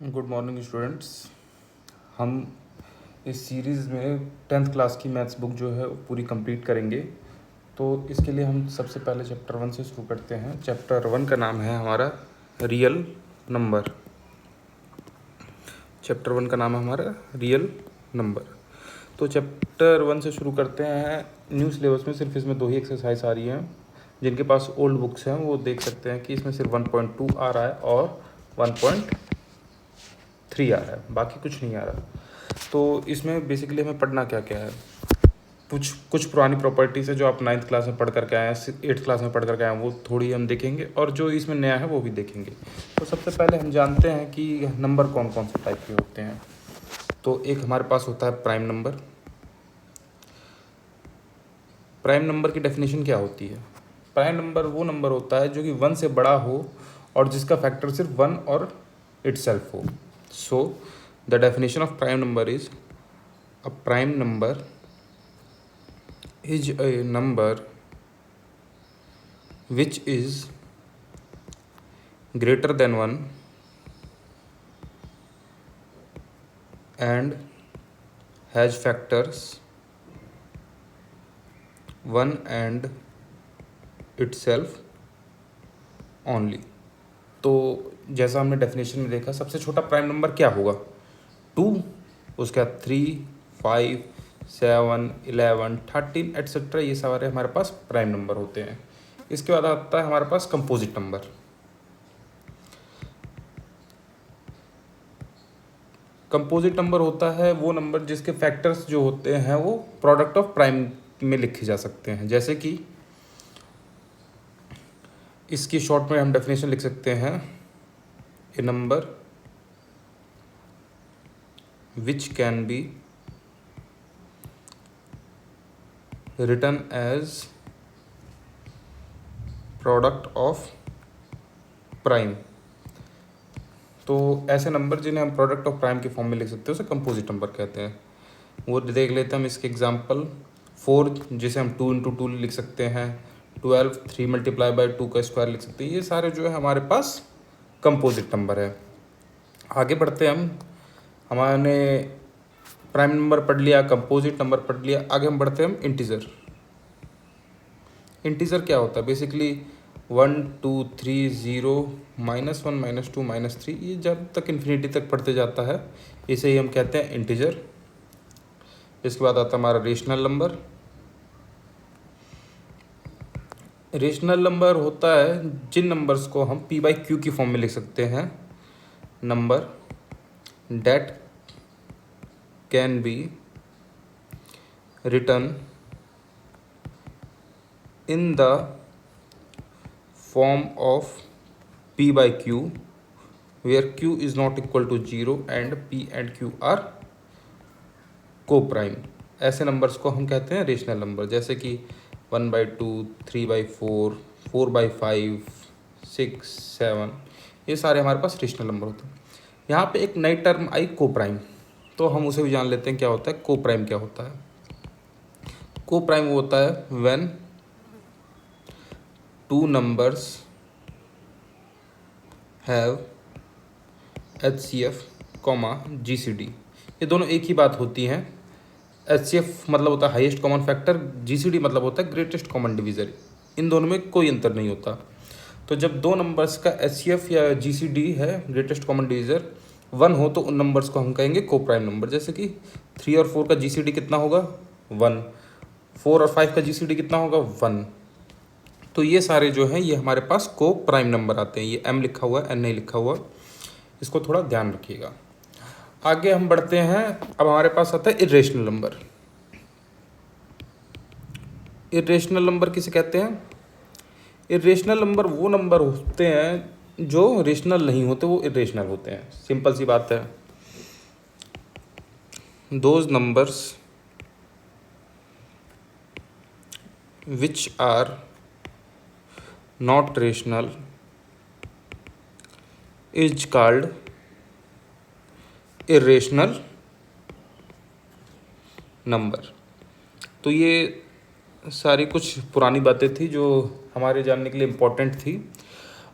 Good morning students. हम इस series में 10th क्लास की मैथ्स बुक जो है वो पूरी कंप्लीट करेंगे। तो इसके लिए हम सबसे पहले चैप्टर 1 से शुरू करते हैं। चैप्टर 1 का नाम है हमारा रियल नंबर। चैप्टर 1 का नाम है हमारा रियल नंबर। तो चैप्टर 1 से शुरू करते हैं। न्यू सिलेबस में सिर्फ इसमें 2 ही एक्सरसाइज आ रही हैं। जिनके पास ओल्ड बुक्स हैं वो देख सकते हैं कि इसमें सिर्फ 1.2 आ रहा है और 1.3 आ रहा है, बाकी कुछ नहीं आ रहा। तो इसमें बेसिकली हमें पढ़ना क्या क्या है, कुछ पुरानी प्रॉपर्टीज़ है जो आप 9th क्लास में पढ़ करके आए हैं, 8th क्लास में पढ़ करके आए हैं, वो थोड़ी हम देखेंगे और जो इसमें नया है वो भी देखेंगे। तो सबसे पहले हम जानते हैं कि नंबर कौन कौन से टाइप के होते हैं। तो एक हमारे पास होता है प्राइम नंबर। प्राइम नंबर की डेफिनेशन क्या होती है? प्राइम नंबर वो नंबर होता है जो कि 1 से बड़ा हो और जिसका फैक्टर सिर्फ 1 और इटसेल्फ हो। So the definition of prime number is a prime number is a number which is greater than 1 and has factors 1 and itself only। तो जैसा हमने डेफिनेशन में देखा, सबसे छोटा प्राइम नंबर क्या होगा? 2, उसके बाद 3, 5, 7, 11, 13 एट्सेट्रा, ये सारे हमारे पास प्राइम नंबर होते हैं। इसके बाद आता है हमारे पास कंपोजिट नंबर। कंपोजिट नंबर होता है वो नंबर जिसके फैक्टर्स जो होते हैं वो प्रोडक्ट ऑफ प्राइम में लिखे जा सकते हैं। जैसे कि इसकी शॉर्ट में हम डेफिनेशन लिख सकते हैं, a number which can be written as product of prime. तो ऐसे नंबर जिन्हें हम प्रोडक्ट ऑफ प्राइम के फॉर्म में लिख सकते हैं उसे कंपोजिट नंबर कहते हैं। वो देख लेते हैं हम इसके एग्जांपल। 4 जिसे हम 2 × 2 लिख सकते हैं। 12 3 × 2 का स्क्वायर लिख सकते हैं। ये सारे जो है हमारे पास कंपोजिट नंबर है। आगे बढ़ते हैं हम। हमारे प्राइम नंबर पढ़ लिया, कंपोजिट नंबर पढ़ लिया, आगे हम बढ़ते हैं हम इंटीजर। इंटीजर क्या होता है? बेसिकली 1 2 3 0 -1 -2 -3, ये जब तक इन्फिनिटी तक पढ़ते जाता है इसे ही हम कहते हैं इंटीजर। इसके बाद आता है हमारा रेशनल नंबर। रेशनल नंबर होता है जिन नंबर्स को हम p/q की फॉर्म में लिख सकते हैं। Number that can be written in the form of p/q where q is not equal to 0 and p and q are co-prime। ऐसे नंबर्स को हम कहते हैं रेशनल नंबर। जैसे कि 1/2, 3/4, 4/5, 6, 7, ये सारे हमारे पास रेशनल नंबर होते हैं। यहाँ पे एक नई टर्म आई को-प्राइम, तो हम उसे भी जान लेते हैं क्या होता है। को-प्राइम क्या होता है? को-प्राइम वो होता है when 2 numbers have HCF, GCD। ये दोनों एक ही बात होती हैं। HCF मतलब होता है हाईएस्ट कॉमन फैक्टर, GCD मतलब होता है ग्रेटेस्ट कॉमन डिवीज़र। इन दोनों में कोई अंतर नहीं होता। तो जब 2 नंबर्स का HCF या GCD है, ग्रेटेस्ट कॉमन डिवीज़र, 1 हो तो उन नंबर्स को हम कहेंगे को प्राइम नंबर। जैसे कि 3 और 4 का GCD कितना होगा? 1। 4 और 5 का GCD कितना होगा? 1। तो ये सारे जो हैं ये हमारे पास को प्राइम नंबर आते हैं। ये m लिखा हुआ है, n नहीं लिखा हुआ, इसको थोड़ा ध्यान रखिएगा। आगे हम बढ़ते हैं। अब हमारे पास आता है इरेशनल नंबर। इरेशनल नंबर किसे कहते हैं? इरेशनल नंबर वो नंबर होते हैं जो रेशनल नहीं होते, वो इरेशनल होते हैं। सिंपल सी बात है। Those numbers which are not rational is called irrational number। तो ये सारी कुछ पुरानी बातें थी जो हमारे जानने के लिए इम्पोर्टेंट थी।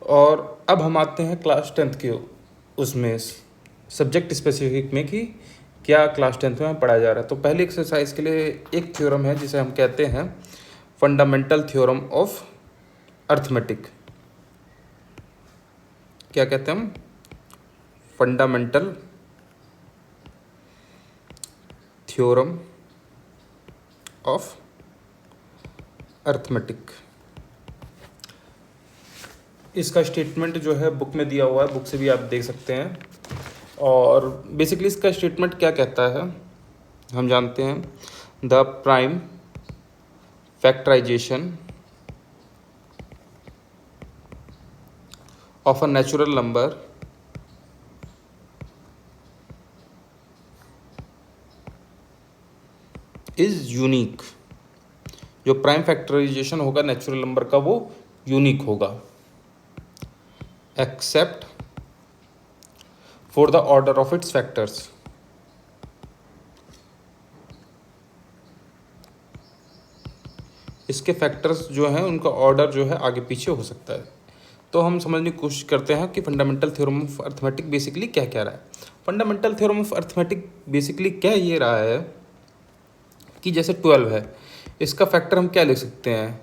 और अब हम आते हैं क्लास 10th के उसमें सब्जेक्ट स्पेसिफिक में कि क्या क्लास 10th में पढ़ाया जा रहा है। तो पहली एक्सरसाइज के लिए एक थ्योरम है जिसे हम कहते हैं फंडामेंटल थ्योरम ऑफ अर्थमेटिक। क्या कहते हैं हम? Fundamental theorem of arithmetic. इसका स्टेटमेंट जो है बुक में दिया हुआ है, बुक से भी आप देख सकते हैं। और बेसिकली इसका स्टेटमेंट क्या कहता है हम जानते हैं। The prime factorization of a natural number is unique. जो प्राइम फैक्टराइजेशन होगा नेचुरल नंबर का वो यूनिक होगा, except for the order of its factors. इसके फैक्टर्स जो हैं उनका ऑर्डर जो है आगे पीछे हो सकता है। तो हम समझने की कोशिश करते हैं कि fundamental theorem of arithmetic basically क्या कह रहा है। Fundamental theorem of arithmetic basically क्या ये रहा है कि जैसे 12 है, इसका फैक्टर हम क्या लिख सकते हैं,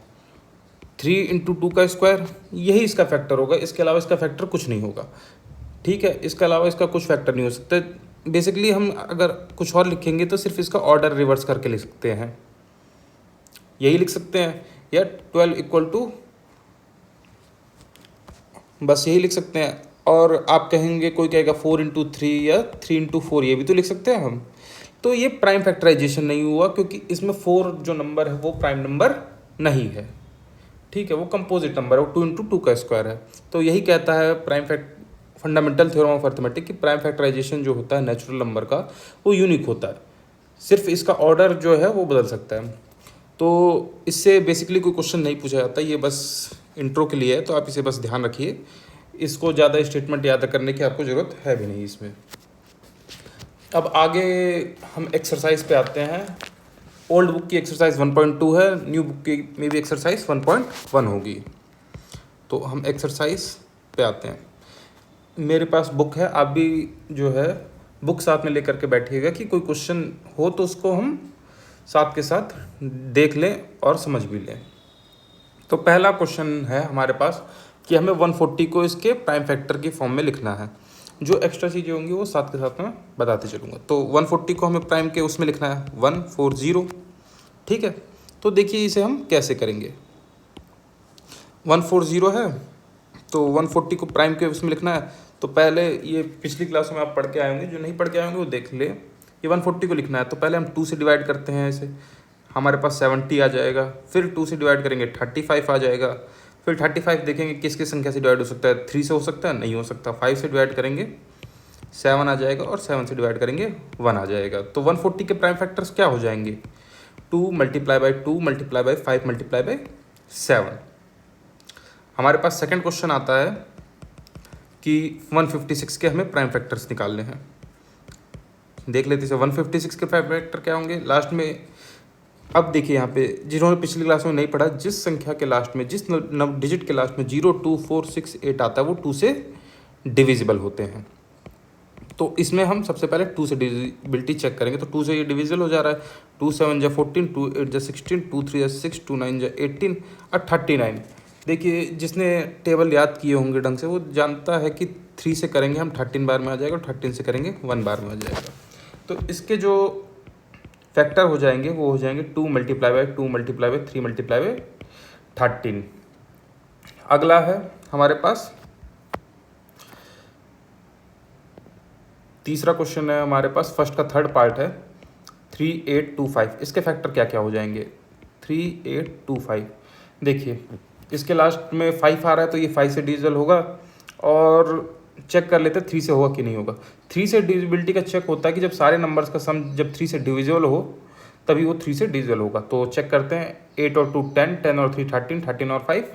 3 × 2 का स्क्वायर, यही इसका फैक्टर होगा। इसके अलावा इसका फैक्टर कुछ नहीं होगा। ठीक है, इसके अलावा इसका कुछ फैक्टर नहीं हो सकता। बेसिकली हम अगर कुछ और लिखेंगे तो सिर्फ इसका ऑर्डर रिवर्स करके लिख सकते हैं, यही लिख सकते हैं। या 12 = बस यही लिख सकते हैं। और आप कहेंगे, कोई कहेगा 4 × 3 या 3 × 4, ये भी तो लिख सकते हैं हम। तो ये प्राइम फैक्टराइजेशन नहीं हुआ क्योंकि इसमें 4 जो नंबर है वो प्राइम नंबर नहीं है। ठीक है, वो कंपोजिट नंबर है, वो 2 × 2 का स्क्वायर है। तो यही कहता है फंडामेंटल थ्योरम ऑफ अर्थमेटिक कि प्राइम फैक्टराइजेशन जो होता है नेचुरल नंबर का वो यूनिक होता है, सिर्फ इसका ऑर्डर जो है वो बदल सकता है। तो इससे बेसिकली कोई क्वेश्चन नहीं पूछा जाता, ये बस इंट्रो के लिए है, तो आप इसे बस ध्यान रखिए। इसको ज़्यादा स्टेटमेंट याद करने की आपको ज़रूरत है भी नहीं इसमें। अब आगे हम एक्सरसाइज पे आते हैं। ओल्ड बुक की एक्सरसाइज 1.2 है, न्यू बुक की में भी एक्सरसाइज 1.1 होगी। तो हम एक्सरसाइज पे आते हैं। मेरे पास बुक है, आप भी जो है बुक साथ में लेकर के बैठिएगा कि कोई क्वेश्चन हो तो उसको हम साथ के साथ देख लें और समझ भी लें। तो पहला क्वेश्चन है हमारे पास कि हमें 140 को इसके प्राइम फैक्टर की फॉर्म में लिखना है। जो एक्स्ट्रा चीज़ें होंगी वो साथ के साथ में बताते चलूँगा। तो 140 को हमें प्राइम के उसमें लिखना है 140। ठीक है, तो देखिए इसे हम कैसे करेंगे। 140 है तो 140 को प्राइम के उसमें लिखना है। तो पहले ये पिछली क्लास में आप पढ़ के आए होंगे, जो नहीं पढ़ के आए होंगे वो देख ले। ये 140 को लिखना है तो पहले हम 2 से डिवाइड करते हैं इसे, हमारे पास 70 आ जाएगा। फिर 2 से डिवाइड करेंगे 35 आ जाएगा। फिर 35 देखेंगे किस किस संख्या से डिवाइड हो सकता है, 3 से हो सकता है, नहीं हो सकता। 5 से डिवाइड करेंगे 7 आ जाएगा और 7 से डिवाइड करेंगे 1 आ जाएगा। तो 140 के प्राइम फैक्टर्स क्या हो जाएंगे, 2 × 2 × 5 × 7। हमारे पास सेकंड क्वेश्चन आता है कि 156 के हमें प्राइम फैक्टर्स निकालने हैं। देख लेते हैं 156 के प्राइम फैक्टर क्या होंगे लास्ट में। अब देखिए यहाँ पे जिन्होंने पिछली क्लास में नहीं पढ़ा, जिस संख्या के लास्ट में, जिस डिजिट के लास्ट में 0, 2, 4, 6, 8 आता है वो 2 से डिविजिबल होते हैं। तो इसमें हम सबसे पहले 2 से डिविजिबिलिटी चेक करेंगे। तो 2 से ये डिविजिबल हो जा रहा है। 2 × 7 = 14, 2 × 8 = 16, 2 × 3 = 6, 2 × 9 = 18 और 39। देखिए जिसने टेबल याद किए होंगे ढंग से वो जानता है कि 3 से करेंगे हम 13 बार में आ जाएगा और 13 से करेंगे 1 बार में आ जाएगा। तो इसके जो फैक्टर हो जाएंगे वो हो जाएंगे 2 × 2 × 3 × 13। अगला है हमारे पास तीसरा क्वेश्चन है हमारे पास, फर्स्ट का थर्ड पार्ट है 3825। इसके फैक्टर क्या क्या हो जाएंगे 3825। देखिए इसके लास्ट में 5 आ रहा है तो ये 5 से डिविजिबल होगा। और चेक कर लेते हैं 3 से होगा कि नहीं होगा। 3 से डिविजिबिलिटी का चेक होता है कि जब सारे नंबर्स का सम जब 3 से डिविजिबल हो तभी वो 3 से डिविजिबल होगा। तो चेक करते हैं 8 और 2 10, 10 और 3 13, 13 और 5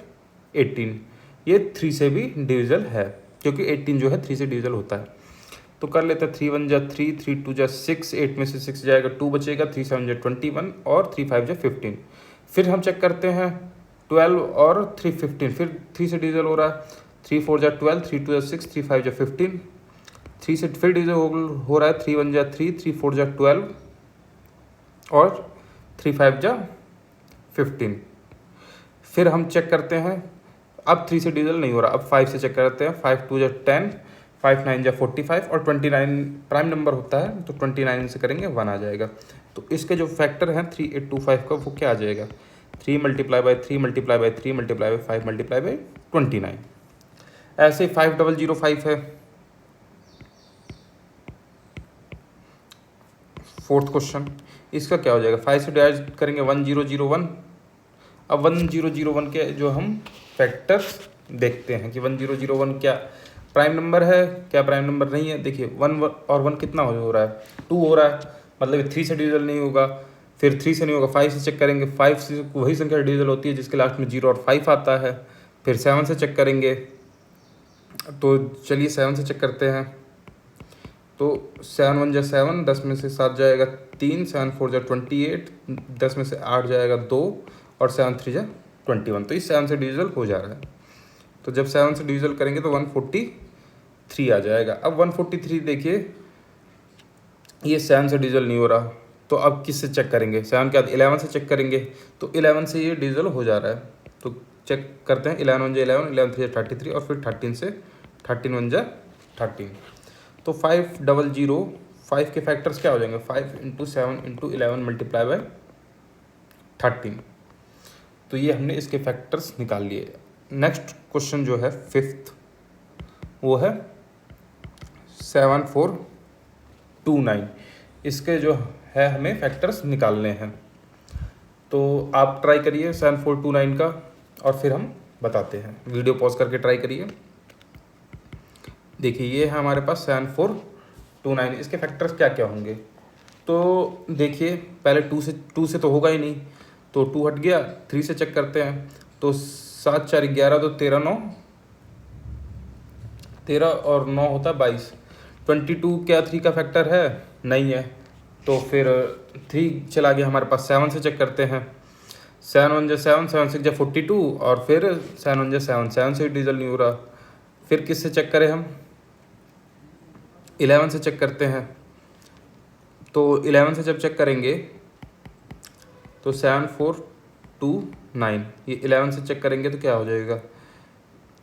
18। ये 3 से भी डिविजिबल है क्योंकि 18 जो है 3 से डिविजिबल होता है। तो कर लेते हैं 3 × 1 = 3, 3 × 2 = 6, 8 में से 6 जाएगा 2 बचेगा, 3 × 7 = 21 और 3 × 5 = 15। फिर हम चेक करते हैं 12 और 3 15, फिर 3 से डिविजिबल हो रहा है। 3 × 4 = 12, 3 × 2 = 6, 3 × 5 = 15 3 से फिर डिविजन हो रहा है, 3 1 जा 3, 3 4 जा 12 और 3 5 जा 15। फिर हम चेक करते हैं, अब 3 से डिविजन नहीं हो रहा, अब 5 से चेक करते हैं, 5 2 जा 10, 5 9 जा 45 और 29 प्राइम नंबर होता है तो 29 से करेंगे 1 आ जाएगा। तो इसके जो फैक्टर हैं 3825 का वो क्या आ जाएगा, 3 multiply by 3 multiply by 3 multiply by 5 multiply by 29। ऐसे 5005 है। फोर्थ क्वेश्चन, इसका क्या हो जाएगा, 5 से डिवाइड करेंगे 1001। अब 1001 के जो हम फैक्टर्स देखते हैं कि 1001 क्या प्राइम नंबर है क्या प्राइम नंबर नहीं है। देखिए 1 और 1 कितना हो रहा है, 2 हो रहा है, मतलब 3 से डिविजल नहीं होगा। फिर 3 से नहीं होगा, 5 से चेक करेंगे, 5 से वही संख्या डिविजल होती है जिसके लास्ट में 0 और 5 आता है। फिर 7 से चेक करेंगे, तो चलिए 7 से चेक करते हैं। तो 7 1 जा 7, 10 में से 7 जाएगा 3, 7 4 जा 28, 10 में से 8 जाएगा 2 और 7 3 जा 21। तो इस 7 से डिविजल हो जा रहा है। तो जब 7 से डिविजल करेंगे तो 143 आ जाएगा। अब 143 देखिए, ये 7 से डिविजल नहीं हो रहा, तो अब किससे चेक करेंगे, 7 के बाद 11 से चेक करेंगे, तो 11 से ये डिविजल हो जा रहा है। तो चेक करते हैं, 11 1 जा 11, 11 3 जा 33 और फिर 13 से 13 1 जा 13। तो 5 के फैक्टर्स क्या हो जाएंगे, 5 इंटू 7 इंटू 11 मल्टीप्लाई बाय 13। तो ये हमने इसके फैक्टर्स निकाल लिए। नेक्स्ट क्वेश्चन जो है फिफ्थ, वो है 7429। इसके जो है हमें फैक्टर्स निकालने हैं, तो आप ट्राई करिए 7429 का और फिर हम बताते हैं। वीडियो पॉज करके ट्राई करिए। देखिए ये है हमारे पास 7429, इसके फैक्टर्स क्या क्या होंगे। तो देखिए पहले 2 से तो होगा ही नहीं, तो 2 हट गया। 3 से चेक करते हैं, तो 7 4 11, तो 13 9, 13 और 9 होता 22। 22 क्या 3 का फैक्टर है, नहीं है, तो फिर 3 चला गया हमारे पास। 7 से चेक करते हैं, 7 1 जा 7, 7 6 जा 42 और फिर 7 1 जा 7, 7 से डीजल नहीं हो रहा। फिर किससे चेक करें हम, 11 से चेक करते हैं। तो 11 से जब चेक करेंगे तो 7429, ये 11 से चेक करेंगे तो क्या हो जाएगा,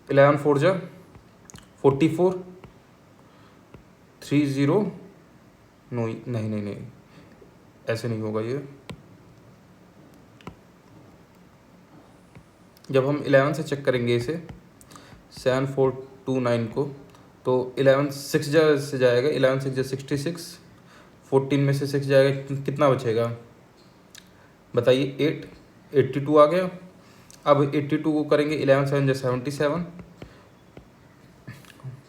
11 4 जा 44, 30, नहीं नहीं नहीं नहीं, ऐसे नहीं होगा ये। जब हम 11 से चेक करेंगे इसे 7429 को, तो 11 6 जा से जाएगा, 11 6 जा 66, 14 में से 6 जाएगा, कितना बचेगा बताइए, 8, 82 आ गया। अब 82 को करेंगे, 11 7 जा 77,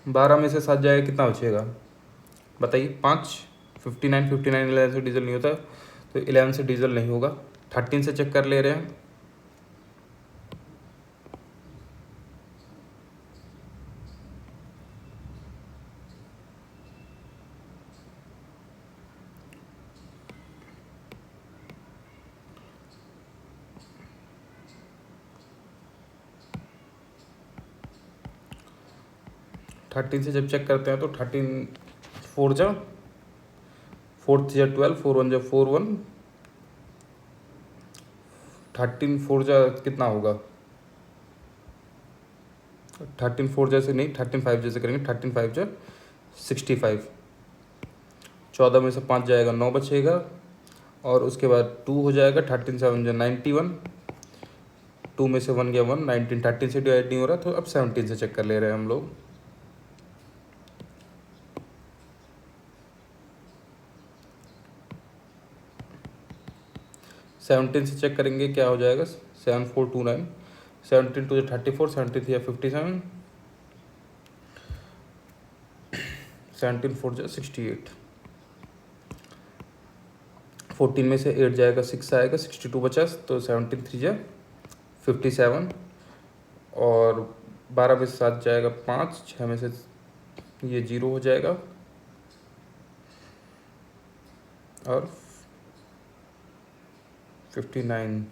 12 में से 7 जाएगा, कितना बचेगा बताइए, 5, 59, 59 11 से डीजल नहीं होता, तो 11 से डीजल नहीं होगा। 13 से चेक कर ले रहे हैं, थर्टीन से जब चेक करते हैं तो 13 4 जा 4 3 जा 12, 4 1 जा 4 1, 13 4 जा कितना होगा, 13 4 जैसे नहीं, 13 5 जैसे करेंगे, 13 5 जा 65, 14 में से 5 जाएगा, 9 बचेगा और उसके बाद 2 हो जाएगा, 13 7 जा 91, 2 में से 1 गया 1, 19, 13 से डिवाइड नहीं हो रहा, तो अब 17 से चेक कर ले रहे हैं हम लोग। सेवनटीन से चेक करेंगे क्या हो जाएगा, 7429, 17 2 34, 17 3 57, 17 4 जा 68, 14 में से 8 जाएगा, 6 आएगा, 62 बचा, तो 17 3 जा 57 और 12 में से 7 जाएगा 5, 6 में से ये 0 हो जाएगा और 59।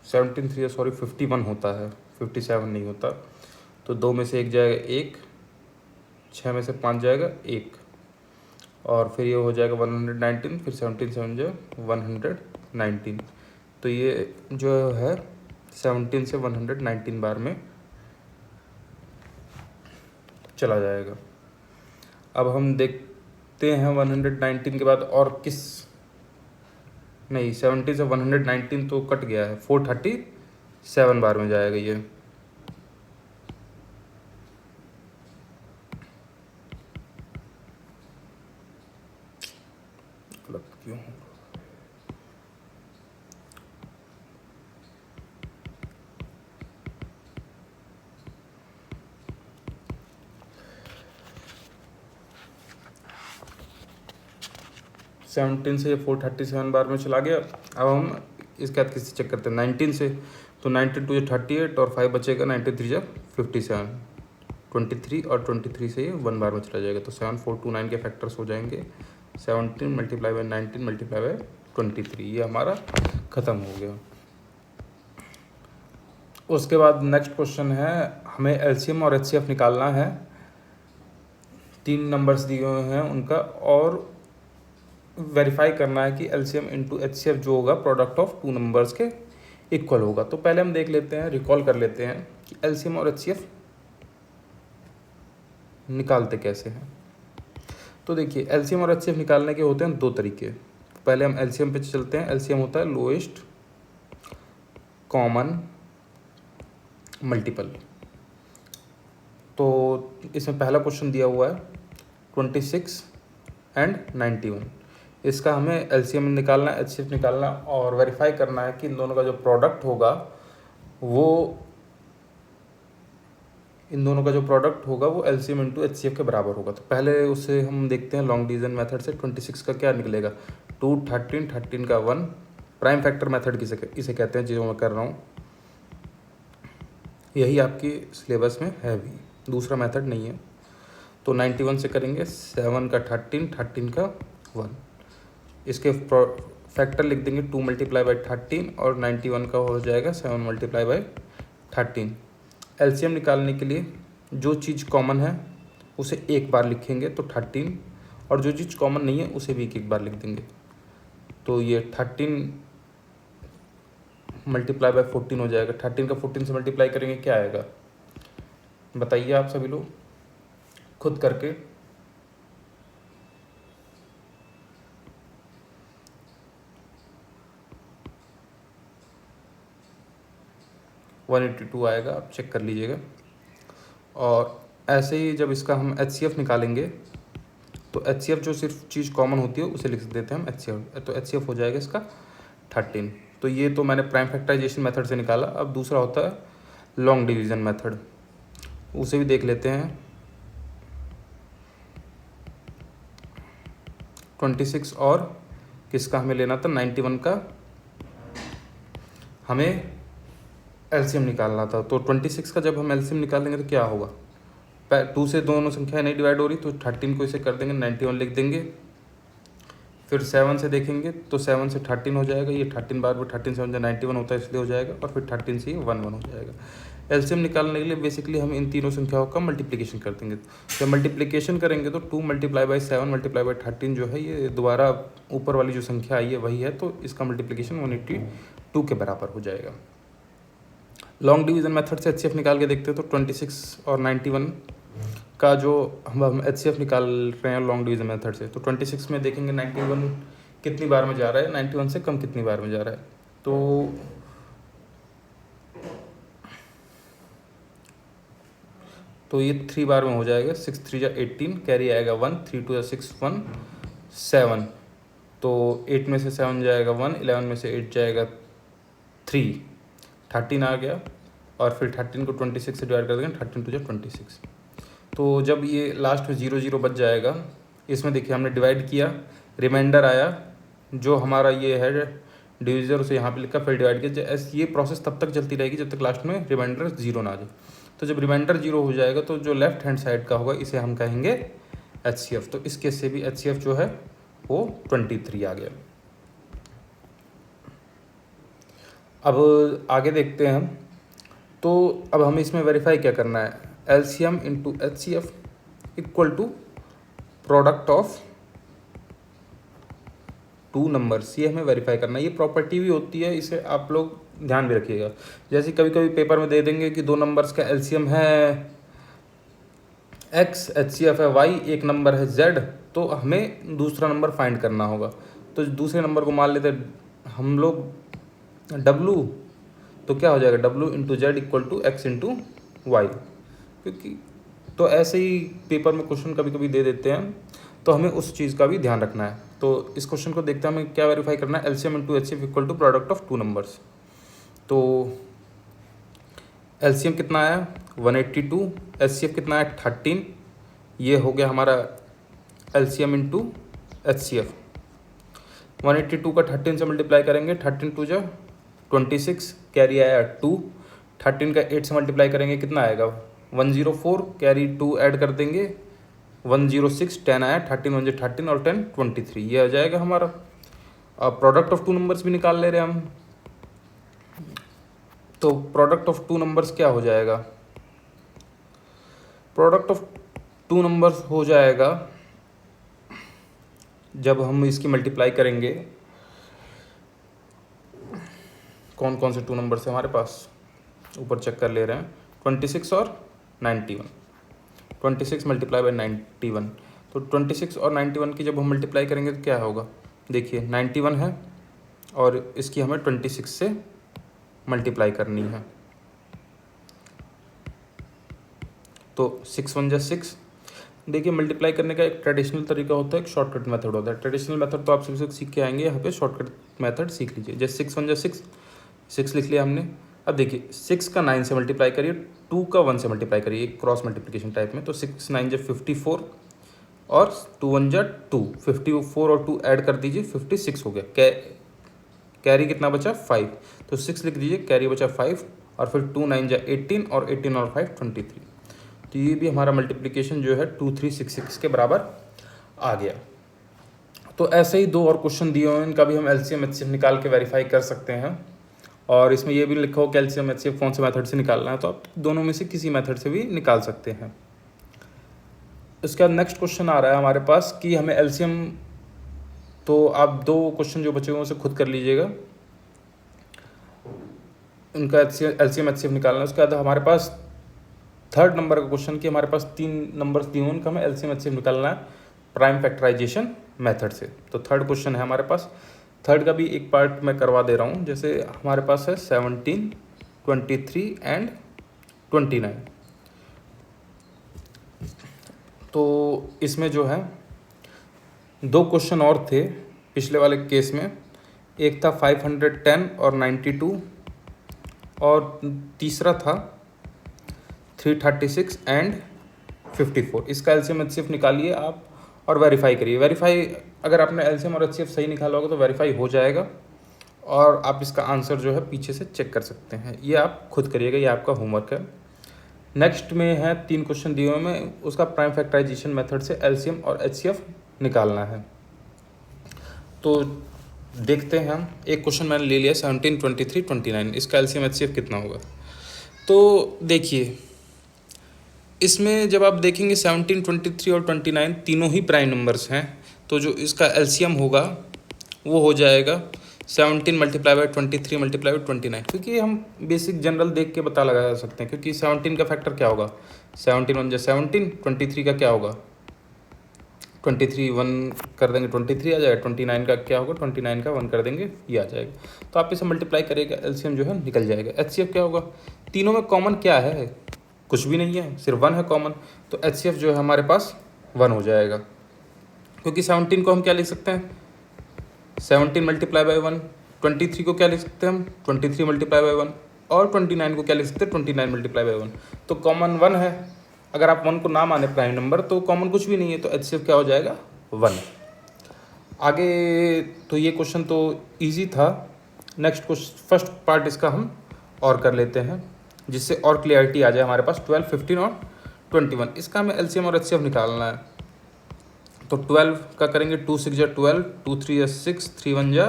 17 3 सॉरी 51 होता है, 57 नहीं होता। तो 2 में से 1 जाएगा 1, 6 में से 5 जाएगा 1, और फिर ये हो जाएगा 119, फिर 17 7 जो 119। तो ये जो है 17 से 119 बार में चला जाएगा। अब हम देखते हैं 119 के बाद और किस, नहीं 70 से 119 तो कट गया है, 437 बार में जाएगा ये। गलत क्यों हो? सेवनटीन से 437 बार में चला गया। अब हम इसके बाद किससे चेक करते हैं, 19 से। तो 19 2 38 और 5 बचेगा, 93 जा 57, 23 और 23 से ये 1 बार में चला जाएगा। तो 7429 के फैक्टर्स हो जाएंगे 17 मल्टीप्लाई बाई 19 मल्टीप्लाई बाई 23, ये हमारा ख़त्म हो गया। उसके बाद नेक्स्ट क्वेश्चन है, हमें एलसीएम और एचसीएफ निकालना है। 3 नंबर्स दिए हुए हैं उनका, और वेरीफाई करना है कि एलसीएम इंटू एचसीएफ जो होगा प्रोडक्ट ऑफ 2 नंबर्स के इक्वल होगा। तो पहले हम देख लेते हैं, रिकॉल कर लेते हैं कि एलसीएम और एचसीएफ निकालते कैसे हैं। तो देखिए एलसीएम और एचसीएफ निकालने के होते हैं 2 तरीके। पहले हम एलसीएम पे चलते हैं। एलसीएम होता है लोएस्ट कॉमन मल्टीपल। तो इसमें पहला क्वेश्चन दिया हुआ है 26 एंड 91। इसका हमें एलसीएम निकालना है, एचसीएफ निकालना, और वेरीफाई करना है कि इन दोनों का जो प्रोडक्ट होगा वो एलसीएम इंटू एचसीएफ के बराबर होगा। तो पहले उसे हम देखते हैं लॉन्ग डिवीजन मेथड से। 26 का क्या निकलेगा, 2 13, 13 का 1, प्राइम फैक्टर मेथड इसे कहते हैं जो मैं कर रहा हूँ। यही आपकी सिलेबस में है भी, दूसरा मेथड नहीं है। तो 91 से करेंगे, 7 का 13, 13 का 1, इसके फैक्टर लिख देंगे 2 मल्टीप्लाई बाई 13, और 91 का हो जाएगा 7 मल्टीप्लाई बाई 13। एलसीएम निकालने के लिए जो चीज़ कॉमन है उसे एक बार लिखेंगे तो 13, और जो चीज़ कॉमन नहीं है उसे भी एक बार लिख देंगे। तो ये 13 मल्टीप्लाई बाई 14 हो जाएगा। 13 का 14 से मल्टीप्लाई करेंगे, क्या आएगा बताइए आप सभी लोग खुद करके। 182 आएगा, आप चेक कर लीजिएगा। और ऐसे ही जब इसका हम एचसीएफ निकालेंगे तो एचसीएफ जो सिर्फ चीज़ कॉमन होती है उसे लिख देते हैं हम एचसीएफ। तो एचसीएफ हो जाएगा इसका 13। तो ये तो मैंने प्राइम फैक्टराइजेशन मेथड से निकाला। अब दूसरा होता है लॉन्ग डिवीज़न मेथड, उसे भी देख लेते हैं। 26 और किसका हमें लेना था, 91 का हमें एलसीएम निकालना था। तो 26 का जब हम एलसीएम निकालेंगे तो क्या होगा, 2 से दोनों संख्याएं नहीं डिवाइड हो रही, तो 13 को इसे कर देंगे, 91 लिख देंगे। फिर 7 से देखेंगे तो 7 से 13 हो जाएगा, ये 13 बार में 13 7 91 होता है इसलिए हो जाएगा, और फिर 13 से 1 1 हो जाएगा। एलसीएम निकालने के लिए बेसिकली हम इन तीनों संख्याओं का मल्टीप्लिकेशन कर देंगे। जब मल्टीप्लिकेशन करेंगे तो 2 मल्टीप्लाई बाई 7 मल्टीप्लाई बाई 13 जो है ये दोबारा ऊपर वाली जो संख्या आई है वही है, तो इसका मल्टीप्लिकेशन 182 के बराबर हो जाएगा। लॉन्ग डिवीज़न मेथड से एचसीएफ निकाल के देखते हैं। तो 26 और 91 का जो हम एचसीएफ निकाल रहे हैं लॉन्ग डिवीज़न मेथड से, तो 26 में देखेंगे 91 कितनी बार में जा रहा है, 91 से कम कितनी बार में जा रहा है। तो ये 3 बार में हो जाएगा, 6 3 जा 18, कैरी आएगा 1, 3 2 जा 6 1 7। तो 8 में से 7 जाएगा 1, 11 में से 8 जाएगा 3, 13 आ गया, और फिर 13 को 26 से डिवाइड कर देंगे, 13 2 जा 26। तो जब ये लास्ट में 0 0 बच जाएगा, इसमें देखिए हमने डिवाइड किया, रिमाइंडर आया, जो हमारा ये है डिविजर उसे यहाँ पे लिखा, फिर डिवाइड किया। ये प्रोसेस तब तक चलती रहेगी जब तक लास्ट में रिमाइंडर 0 ना आ जाए। तो जब रिमाइंडर 0 हो जाएगा तो जो लेफ्ट हैंड साइड का होगा इसे हम कहेंगे एचसीएफ। तो इस केस से भी एचसीएफ जो है वो 23 आ गया। अब आगे देखते हैं हम। तो अब हमें इसमें वेरीफाई क्या करना है, LCM into HCF equal to product of two numbers, ये हमें वेरीफाई करना है। ये प्रॉपर्टी भी होती है, इसे आप लोग ध्यान भी रखिएगा। जैसे कभी कभी पेपर में दे देंगे कि दो नंबर्स का LCM है X, HCF है Y, एक नंबर है Z, तो हमें दूसरा नंबर फाइंड करना होगा। तो दूसरे नंबर को मान लेते हम लोग W, तो क्या हो जाएगा W into Z equal to X into Y. क्योंकि तो ऐसे ही पेपर में क्वेश्चन कभी कभी दे देते हैं, तो हमें उस चीज़ का भी ध्यान रखना है। तो इस क्वेश्चन को देखते हैं हमें क्या वेरीफाई करना है, LCM into HCF equal to product of two numbers. तो LCM कितना आया 182, HCF कितना आया 13, ये हो गया हमारा LCM इंटू HCF। 182 का 13 से मल्टीप्लाई करेंगे, 13 टू जा 26, कैरी आया 2। 13 का 8 से मल्टीप्लाई करेंगे कितना आएगा 104, कैरी 2 ऐड कर देंगे 106, 10 आया, 13 1 13 और 10 23, ये आ जाएगा हमारा। अब प्रोडक्ट ऑफ टू नंबर्स भी निकाल ले रहे हैं हम। तो प्रोडक्ट ऑफ टू नंबर्स क्या हो जाएगा, प्रोडक्ट ऑफ टू नंबर्स हो जाएगा जब हम इसकी मल्टीप्लाई करेंगे, कौन कौन से टू नंबर्स है हमारे पास ऊपर चेक कर ले रहे हैं, 26 और 91। 26 मल्टीप्लाई बाई 91, तो 26 और 91 की जब हम मल्टीप्लाई करेंगे तो क्या होगा, देखिए 91 है और इसकी हमें 26 से मल्टीप्लाई करनी है। तो 6 1 जा 6। देखिए मल्टीप्लाई करने का एक ट्रेडिशनल तरीका होता है, एक शॉर्टकट मेथड होता है। ट्रेडिशनल मेथड तो आप सबसे सीख के आएंगे, यहाँ पे शॉर्टकट मेथड सीख लीजिए। जैसे 6 1 जा 6, 6 लिख लिया हमने। अब देखिए 6 का 9 से मल्टीप्लाई करिए, 2 का 1 से मल्टीप्लाई करिए, एक क्रॉस मल्टीप्लिकेशन टाइप में। तो 6 9 जा 54 और 2 1 जा 2, 54 और 2 ऐड कर दीजिए 56 हो गया। कैरी कितना बचा 5, तो 6 लिख दीजिए, कैरी बचा 5 और फिर 2 9 जा 18 और 18 और 5 23। तो ये भी हमारा मल्टीप्लिकेशन जो है 2366 के बराबर आ गया। तो ऐसे ही दो और क्वेश्चन दिए हुए हैं, इनका भी हम LCM HCF निकाल के वेरीफाई कर सकते हैं। और इसमें ये भी लिखा हो कि LCM HCF कौन से मेथड से निकालना है, तो आप दोनों में से किसी मेथड से भी निकाल सकते हैं। इसके बाद नेक्स्ट क्वेश्चन आ रहा है हमारे पास कि हमें LCM, तो आप दो क्वेश्चन जो बचे हुए हैं उसे खुद कर लीजिएगा, उनका LCM HCF निकालना है। उसके बाद हमारे पास थर्ड नंबर का क्वेश्चन कि हमारे पास तीन नंबर्स दिए हैं, उनका हमें LCM HCF निकालना है प्राइम फैक्टराइजेशन मेथड से। तो थर्ड क्वेश्चन है हमारे पास, थर्ड का भी एक पार्ट मैं करवा दे रहा हूँ। जैसे हमारे पास है 17, 23 एंड 29। तो इसमें जो है दो क्वेश्चन और थे पिछले वाले केस में, एक था 510 और 92 और तीसरा था 336 एंड 54। इसका LCM HCF निकालिए आप और वेरीफाई करिए। वेरीफाई अगर आपने LCM और HCF सही निकाला होगा तो वेरीफाई हो जाएगा और आप इसका आंसर जो है पीछे से चेक कर सकते हैं। ये आप खुद करिएगा, ये आपका होमवर्क है। नेक्स्ट में है 3 क्वेश्चन दिए हुए में, उसका प्राइम फैक्टराइजेशन मेथड से LCM और HCF निकालना है। तो देखते हैं हम, एक क्वेश्चन मैंने ले लिया 17, 23, 29, इसका LCM HCF कितना होगा। तो देखिए इसमें जब आप देखेंगे 17, 23 और 29 तीनों ही प्राइम नंबर्स हैं, तो जो इसका LCM होगा वो हो जाएगा 17 मल्टीप्लाई बाई 23 मल्टीप्लाई बाई 29, क्योंकि हम बेसिक जनरल देख के पता लगा सकते हैं। क्योंकि 17 का फैक्टर क्या होगा, 17 1 जा 17, 23 का क्या होगा 23 1 कर देंगे 23 आ जाएगा, 29 का क्या होगा 29 का 1 कर देंगे ये आ जाएगा। तो आप इसे मल्टीप्लाई करिएगा, LCM जो है निकल जाएगा। HCF क्या होगा, तीनों में कॉमन क्या है, कुछ भी नहीं है, सिर्फ 1 है कॉमन, तो HCF जो है हमारे पास 1 हो जाएगा। क्योंकि 17 को हम क्या लिख सकते हैं 17 मल्टीप्लाई बाई 1, 23 को क्या लिख सकते हैं हम 23 मल्टीप्लाई बाई 1 और 29 को क्या लिख सकते हैं 29 मल्टीप्लाई बाई 1। तो कॉमन 1 है, अगर आप 1 को ना माने प्राइम नंबर तो कॉमन कुछ भी नहीं है, तो HCF क्या हो जाएगा 1। आगे तो ये क्वेश्चन तो ईजी था। नेक्स्ट क्वेश्चन फर्स्ट पार्ट इसका हम और कर लेते हैं जिससे और क्लियरिटी आ जाए हमारे पास। 12, 15 और 21, इसका हमें LCM और HCF निकालना है। तो 12 का करेंगे 2 6 जा 12, 2 3 जा 6, 3 1 जा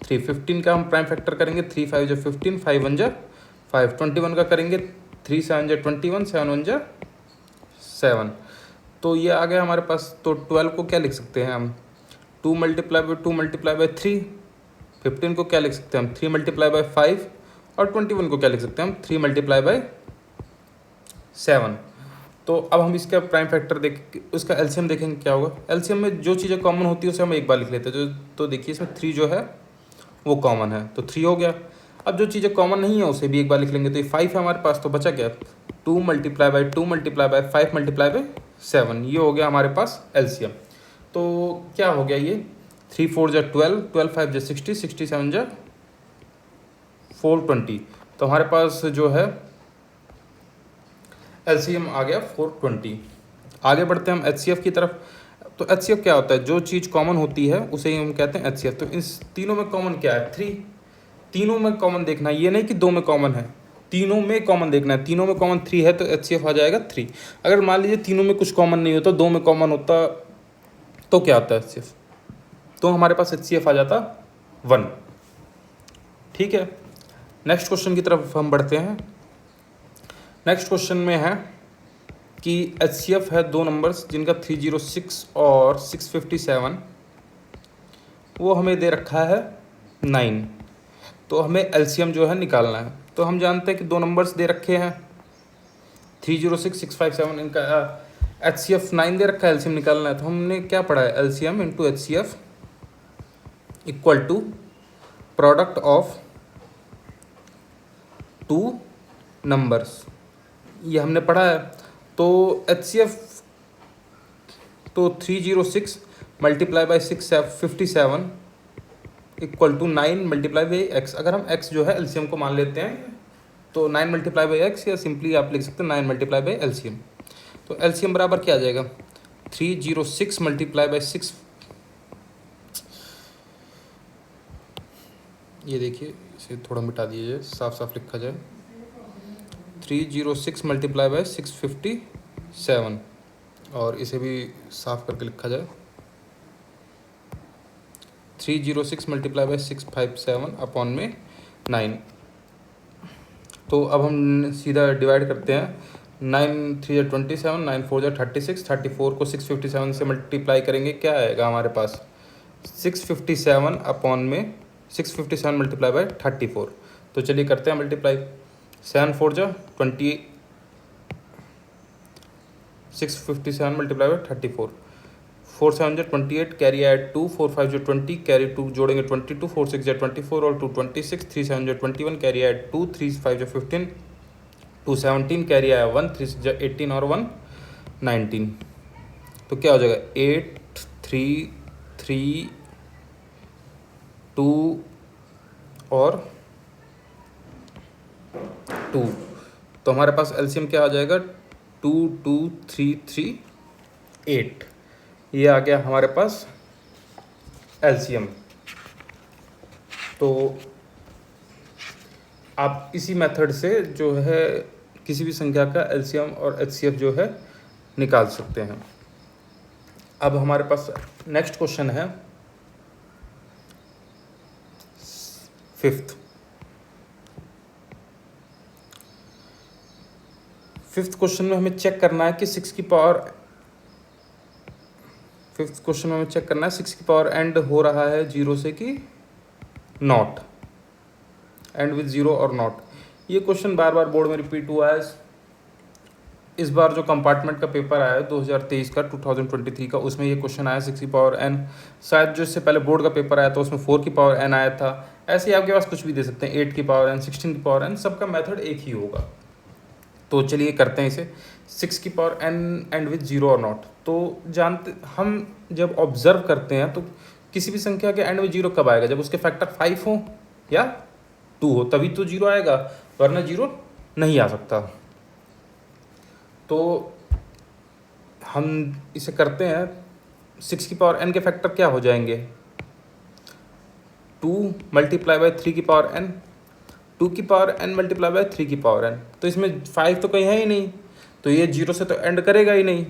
3, 15 का हम प्राइम फैक्टर करेंगे, 3 5 जो 15, 5 1 जा 5, 21 का करेंगे 3 7 जा 21, 7 1 जा 7। तो ये आ गया हमारे पास। तो 12 को क्या लिख सकते हैं हम, 2 मल्टीप्लाई बाई 2 मल्टीप्लाई बाई 3। 15 को क्या लिख सकते हैं हम, 3 मल्टीप्लाई बाई 5। और 21 को क्या लिख सकते हैं हम, 3 मल्टीप्लाई बाई 7। तो अब हम इसका प्राइम फैक्टर देख, उसका एलसीएम देखेंगे क्या होगा। एलसीएम में जो चीज़ें कॉमन होती है उसे हम एक बार लिख लेते हैं। तो देखिए इसमें 3 जो है वो कॉमन है, तो 3 हो गया। अब जो चीज़ें कॉमन नहीं है उसे भी एक बार लिख लेंगे। तो ये 5 है हमारे पास, तो बचा क्या, 2 multiply by 2 multiply by 5 multiply by 7। ये हो गया हमारे पास एलसीएम। तो क्या हो गया ये, 3 4 जा 12, 12 5 जा 60, 67 जा 420। तो हमारे पास जो है एलसीएम आ गया 420। आगे बढ़ते हैं हम एचसीएफ की तरफ। तो एचसीएफ क्या होता है, जो चीज़ कॉमन होती है उसे ही हम कहते हैं एचसीएफ। तो इस तीनों में कॉमन क्या है, 3। तीनों में कॉमन देखना है, ये नहीं कि 2 में कॉमन है, तीनों में कॉमन देखना है। तीनों में कॉमन 3 है तो एचसीएफ आ जाएगा 3। अगर मान लीजिए तीनों में कुछ कॉमन नहीं होता, 2 में कॉमन होता, तो क्या आता है एचसीएफ, तो हमारे पास एचसीएफ आ जाता 1। ठीक है, नेक्स्ट क्वेश्चन की तरफ हम बढ़ते हैं। नेक्स्ट क्वेश्चन में है कि एचसीएफ है दो नंबर्स जिनका 306 और 657, वो हमें दे रखा है 9। तो हमें एलसीएम जो है निकालना है। तो हम जानते हैं कि दो नंबर्स दे रखे हैं 306 657, इनका एचसीएफ 9 दे रखा है, एलसीएम निकालना है। तो हमने क्या पढ़ा है, LCM into HCF equal to product of two numbers, ये हमने पढ़ा है। तो एचसीएफ तो 306 multiply by 657 equal to 9 multiply by X. अगर हम एक्स जो है एलसीएम को मान लेते हैं तो 9 मल्टीप्लाई बाई एक्स, या सिंपली आप लिख सकते हैं 9 मल्टीप्लाई बाई एलसीएम। तो एलसीएम बराबर क्या आ जाएगा, 306 मल्टीप्लाई बाई 6, ये देखिए इसे थोड़ा मिटा दीजिए, साफ साफ लिखा जाए, 306 मल्टीप्लाई बाई 657, और इसे भी साफ करके लिखा जाए 306 मल्टीप्लाई बाई 657 अपॉन में 9। तो अब हम सीधा डिवाइड करते हैं, 9 3 जा 27, 9 4 जा 36, 34 को 657 से मल्टीप्लाई करेंगे, क्या आएगा हमारे पास 657 अपॉन में 657 मल्टीप्लाई बाई 34। तो चलिए करते हैं मल्टीप्लाई, 7 4 जा 20, 657 मल्टीप्लाई बाई 34, 4 7 जा 28, कैरी ऐड 2, 4 5 जो 20, कैरी 2 जोड़ेंगे 22, 4 6 जा 24 और 2 26, 3 7 जा 21, कैरी ऐड 2, 3 5 जा 15, 2 17, कैरी आया 1, 3 6 जा 18 और 1 19। तो क्या हो जाएगा 8 3 3 2 और 2। तो हमारे पास एलसीएम क्या आ जाएगा, 2 2 3 3 8। ये आ गया हमारे पास एलसीएम। तो आप इसी मेथड से जो है किसी भी संख्या का एलसीएम और एचसीएफ जो है निकाल सकते हैं। अब हमारे पास नेक्स्ट क्वेश्चन है फिफ्थ क्वेश्चन में हमें चेक करना है कि 6 की पावर, फिफ्थ क्वेश्चन में हमें चेक करना है 6 की पावर एंड हो रहा है 0 से कि नॉट, एंड विद 0 और नॉट। ये क्वेश्चन बार बार बोर्ड में रिपीट हुआ है। इस बार जो कंपार्टमेंट का पेपर आया है 2023 का 2023 का, उसमें ये क्वेश्चन आया 6 की पावर n। शायद जो इससे पहले बोर्ड का पेपर आया था उसमें 4 की पावर n आया था। ऐसे ही आपके पास कुछ भी दे सकते हैं, 8 की पावर n, 16 की पावर n, सबका मेथड एक ही होगा। तो चलिए करते हैं इसे, 6 की पावर n एंड विद 0 और नॉट। तो जानते हम जब ऑब्जर्व करते हैं तो किसी भी संख्या के एंड में 0 कब आएगा, जब उसके फैक्टर 5 हो या 2 हो, तभी तो 0 आएगा, वरना 0 नहीं आ सकता। तो हम इसे करते हैं, 6 की पावर n के फैक्टर क्या हो जाएंगे, 2 मल्टीप्लाई बाई 3 की पावर n, 2 की पावर n मल्टीप्लाई बाई 3 की पावर n। तो इसमें 5 तो कहीं है ही नहीं, तो ये 0 से तो एंड करेगा ही नहीं।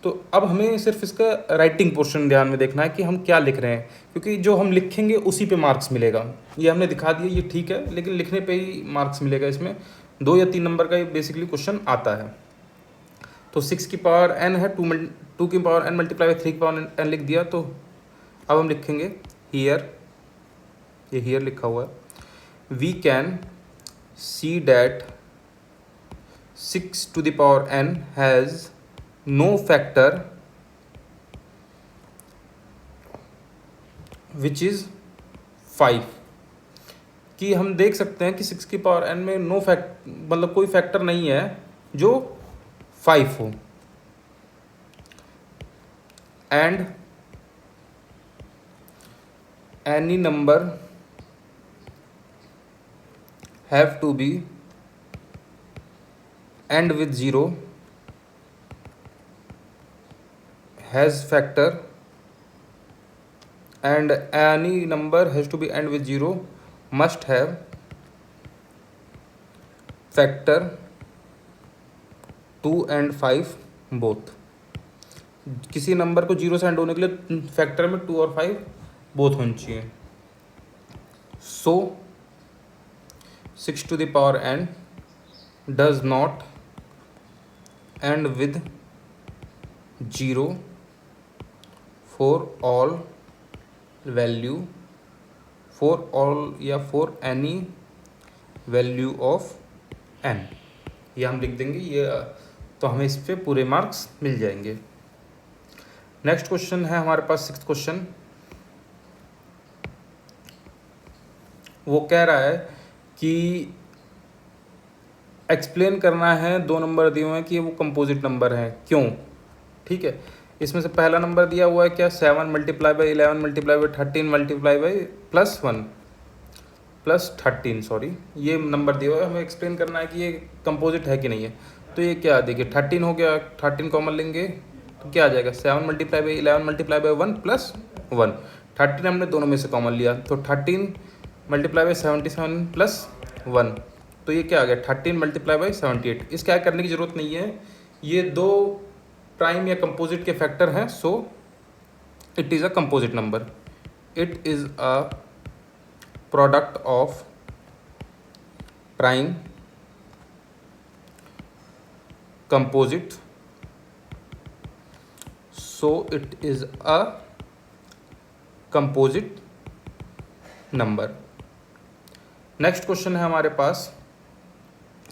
तो अब हमें सिर्फ इसका राइटिंग पोर्शन ध्यान में देखना है कि हम क्या लिख रहे हैं, क्योंकि जो हम लिखेंगे उसी पे मार्क्स मिलेगा। ये हमने दिखा दिया, ये ठीक है, लेकिन लिखने पे ही मार्क्स मिलेगा। इसमें 2 या 3 नंबर का ये बेसिकली क्वेश्चन आता है। तो 6 की पावर n है, 2 की पावर n मल्टीप्लाई बाई 3 की पावर n लिख दिया। तो अब हम लिखेंगे हियर, ये हियर लिखा हुआ है, we can see that 6 to the power n has no factor which is 5। कि हम देख सकते हैं कि 6 की पावर n में नो फैक्ट मतलब कोई फैक्टर नहीं है जो 5 हो। And any number have to be end with 0 has factor and any number has to be end with 0 must have factor 2 and 5 both। किसी नंबर को 0 से एंड होने के लिए फैक्टर में 2 और 5 बोथ होनी चाहिए। सो 6 to the power n does not end with 0 for all value, for all या for any value of n। ये हम लिख देंगे, ये तो हमें इस पे पूरे मार्क्स मिल जाएंगे। नेक्स्ट क्वेश्चन है हमारे पास 6th क्वेश्चन। वो कह रहा है कि एक्सप्लेन करना है, 2 नंबर दिए हुए हैं कि वो कंपोजिट नंबर हैं, क्यों। ठीक है, इसमें से पहला नंबर दिया हुआ है क्या, 7 multiply by 11 multiply by 13 multiply by +1 +13 sorry, ये नंबर दिया हुआ है। हमें एक्सप्लेन करना है कि ये कंपोजिट है कि नहीं है। तो ये क्या देखिए 13 हो गया, 13 कॉमन लेंगे तो क्या आ जाएगा, 7 मल्टीप्लाई बाई 11 मल्टीप्लाई बाई 1 +1। 13 हमने दोनों में से कॉमन लिया, तो 13 मल्टीप्लाई बाई 77 +1, तो ये क्या आ गया 13 मल्टीप्लाई बाई 78। इस क्या करने की ज़रूरत नहीं है, ये 2 प्राइम या कंपोजिट के फैक्टर हैं, so it is a composite number. It is a product of prime composite, so it is a composite number. Next question है हमारे पास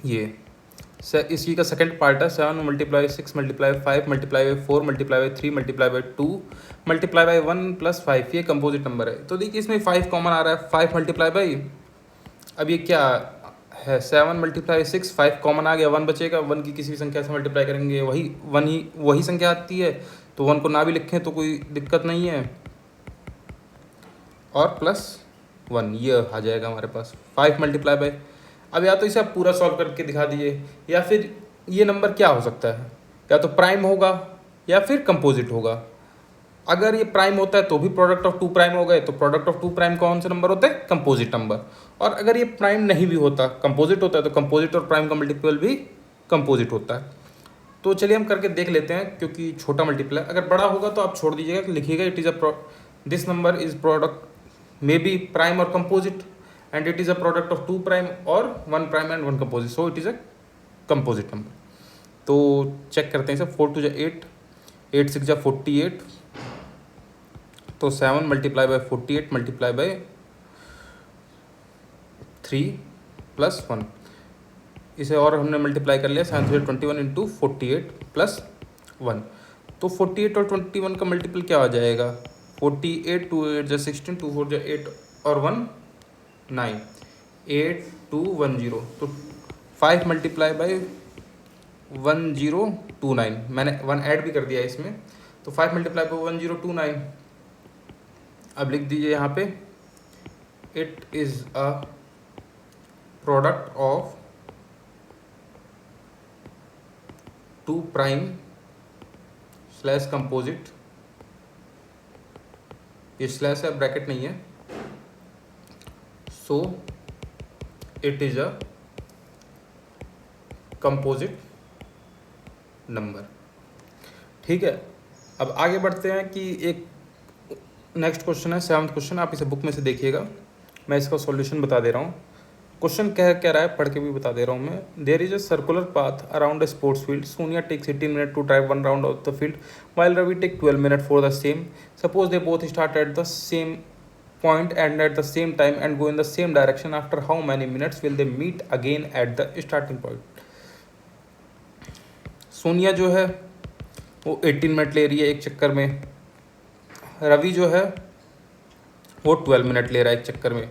ये, इसी का सेकंड पार्ट है, 7 multiply 6 multiply 5 multiply by 4 multiply by 3 multiply by 2 multiply by 1 +5, ये composite number है। तो देखिए इसमें 5 कॉमन आ रहा है, 5 मल्टीप्लाई बाई, अब ये क्या है 7 मल्टीप्लाई 6, 5 कॉमन आ गया, 1 बचेगा, 1 की किसी भी संख्या से मल्टीप्लाई करेंगे वही संख्या आती है, तो 1 को ना भी लिखें तो कोई दिक्कत नहीं है, और +1 ये आ जाएगा हमारे पास 5 मल्टीप्लाई बाई। अब या तो इसे आप पूरा सॉल्व करके दिखा दीजिए, या फिर ये नंबर क्या हो सकता है, या तो प्राइम होगा या फिर कंपोजिट होगा। अगर ये प्राइम होता है तो भी प्रोडक्ट ऑफ 2 प्राइम हो गए, तो प्रोडक्ट ऑफ 2 प्राइम कौन से नंबर होते हैं, कंपोजिट नंबर। और अगर ये प्राइम नहीं भी होता, कंपोजिट होता है, तो कंपोजिट और प्राइम का मल्टीपल भी कंपोजिट होता है। तो चलिए हम करके देख लेते हैं, क्योंकि छोटा मल्टीपल है। अगर बड़ा होगा तो आप छोड़ दीजिएगा, लिखिएगा it is a this number is product may be prime और composite and it is a product of 2 prime or 1 prime and 1 composite, so it is a composite number। तो चेक करते हैं इसे, 4 2 8, 8 6 48, तो 7 मल्टीप्लाई बाई 48 मल्टीप्लाई बाई 3 +1, इसे और हमने multiply कर लिया, 7 21 इंटू 48 +1, तो 48 और 21 का मल्टीपल क्या आ जाएगा, 48 2 8 16, 2 4 8 और 1 9, 8 2 1 0, तो 5 मल्टीप्लाई बाई 1029, मैंने 1 ऐड भी कर दिया इसमें, तो 5 मल्टीप्लाई बाई 1029। अब लिख दीजिए यहाँ पे, it is a product of 2 prime / composite, ये स्लैश है, ब्रैकेट नहीं है, so it is a composite number। ठीक है, अब आगे बढ़ते हैं कि एक नेक्स्ट क्वेश्चन है, 7th क्वेश्चन, आप इसे बुक में से देखिएगा, मैं इसका सॉल्यूशन बता दे रहा हूँ। क्वेश्चन कह रहा है, पढ़ के भी बता दे रहा हूँ मैं। There is a circular path around a sports field, Sonia takes 18 minute to drive one round of the field while Ravi take 12 minutes for the same. Suppose they both start at the same point and at the same time and go in the same direction. After how many minutes will they meet again at the starting point? Sonia जो है वो 18 minute ले रही है एक चक्कर में, रवि जो है वो 12 मिनट ले रहा है एक चक्कर में।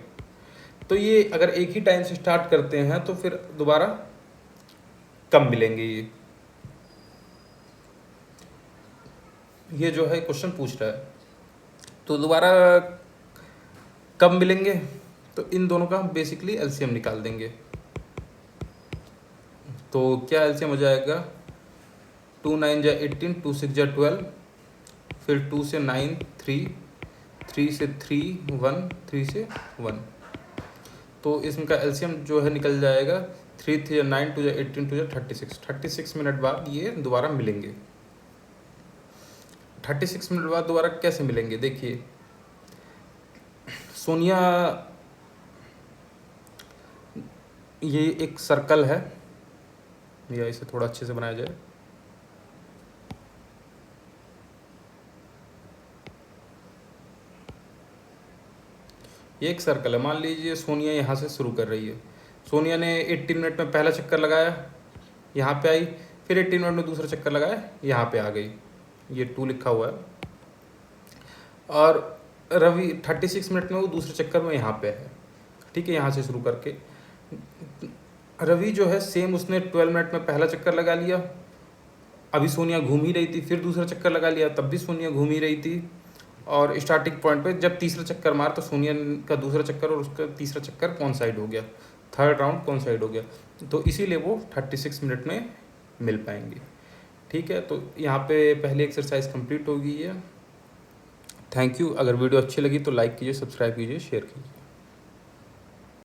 तो ये अगर एक ही टाइम से स्टार्ट करते हैं तो फिर दोबारा कब मिलेंगे, ये जो है क्वेश्चन पूछ रहा है। तो दोबारा कब मिलेंगे, तो इन दोनों का हम बेसिकली एलसीएम निकाल देंगे। तो क्या एलसीएम हो जाएगा, 2 9 जा 18, 2 6 जा 12, फिर 2 से 9 3, 3 से 3 1, 3 से 1। तो इसका एलसीएम जो है निकल जाएगा 3 3 9, 2 18, 2 36 मिनट बाद ये दोबारा मिलेंगे। 36 मिनट बाद दोबारा कैसे मिलेंगे, देखिए सोनिया, ये एक सर्कल है, या इसे थोड़ा अच्छे से बनाया जाए। ये एक सर्कल है, मान लीजिए सोनिया यहाँ से शुरू कर रही है। सोनिया ने 18 मिनट में पहला चक्कर लगाया, यहाँ पे आई, फिर 18 मिनट में दूसरा चक्कर लगाया, यहाँ पे आ गई, ये 2 लिखा हुआ है। और रवि 36 मिनट में वो दूसरे चक्कर में यहाँ पे है, ठीक है, यहाँ से शुरू करके। रवि जो है सेम, उसने 12 मिनट में पहला चक्कर लगा लिया, अभी सोनिया घूम ही रही थी, फिर दूसरा चक्कर लगा लिया, तब भी सोनिया घूम ही रही थी। और स्टार्टिंग पॉइंट पे जब तीसरा चक्कर मार तो सोनिया का दूसरा चक्कर और उसका तीसरा चक्कर कॉइंसाइड हो गया, थर्ड राउंड कॉइंसाइड हो गया, तो इसीलिए वो 36 मिनट में मिल पाएंगे। ठीक है, तो यहाँ पे पहली एक्सरसाइज कंप्लीट हो गई है। Thank you. अगर वीडियो अच्छी लगी तो लाइक कीजिए, सब्सक्राइब कीजिए, शेयर कीजिए।